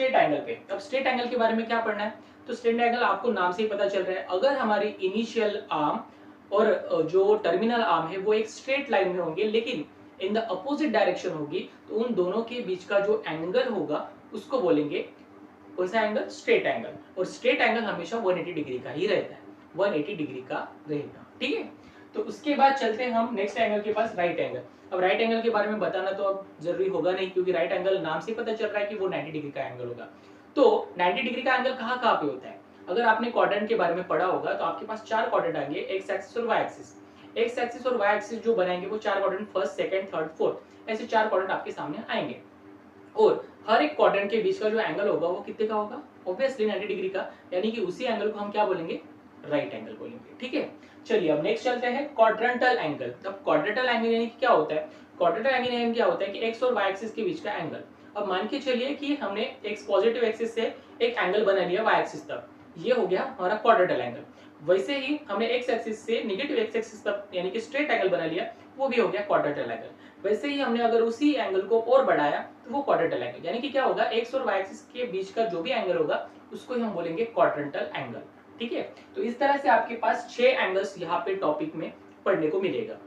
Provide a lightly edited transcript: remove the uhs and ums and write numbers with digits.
Straight angle पे। अब straight angle के बारे में क्या पढ़ना है, तो स्ट्रेट एंगल आपको नाम से ही पता चल रहा है, अगर हमारी इनिशियल आर्म और जो टर्मिनल आर्म है वो एक स्ट्रेट लाइन में होंगे, लेकिन इन द अपोजिट डायरेक्शन होगी, तो उन दोनों के बीच का जो एंगल होगा उसको बोलेंगे कौन सा एंगल, स्ट्रेट एंगल। और स्ट्रेट एंगल हमेशा 180 डिग्री का ही रहता है, 180 डिग्री का रहेगा, ठीक है। तो उसके बाद चलते हैं हम नेक्स्ट एंगल के पास, राइट एंगल। अब राइट एंगल के बारे में बताना तो अब जरूरी होगा नहीं, क्योंकि राइट एंगल नाम से पता चल रहा है कि वो 90 डिग्री का एंगल होगा। तो 90 डिग्री का एंगल कहाँ कहाँ पे होता है, अगर आपने क्वाड्रेंट के बारे में पढ़ा होगा तो आपके पास 4 क्वाड्रेंट आएंगे, एक्स एक्सिस और वाई एक्सिस। एक्स एक्सिस और वाई एक्सिस जो बनाएंगे वो 4 quadrant, first second third fourth, ऐसे 4 क्वाड्रेंट आपके सामने आएंगे। और हर एक क्वाड्रेंट के बीच का जो एंगल होगा वो कितने का होगा, ऑब्वियसली 90 डिग्री का, यानी कि उसी एंगल को हम क्या बोलेंगे, राइट एंगल बोलेंगे, ठीक है। चलिए अब नेक्स्ट चलते हैं क्वाड्रेंटल एंगल। अब क्वाड्रेंटल एंगल यानी कि क्या होता है, क्वाड्रेंटल एंगल यानी क्या होता है कि एक्स और वाई एक्सिस के बीच का एंगल। अब मान के चलिए कि हमने एक्स पॉजिटिव एक्सिस से एक एंगल बना लिया वाई एक्सिस तक, ये हो गया हमारा क्वाड्रेंटल एंगल। वैसे ही हमने एक्स एक्सिस से नेगेटिव एक्स एक्सिस तक यानी कि स्ट्रेट एंगल बना लिया, वो भी हो गया क्वाड्रेंटल एंगल। वैसे ही हमने अगर उसी एंगल को और बढ़ाया तो वो क्वाड्रेंटल एंगल, यानी कि क्या होगा, एक्स और वाई एक्सिस के बीच का जो भी एंगल होगा उसको ही हम बोलेंगे क्वाड्रेंटल एंगल, ठीक है। तो इस तरह से आपके पास 6 एंगल्स यहाँ पे टॉपिक में पढ़ने को मिलेगा।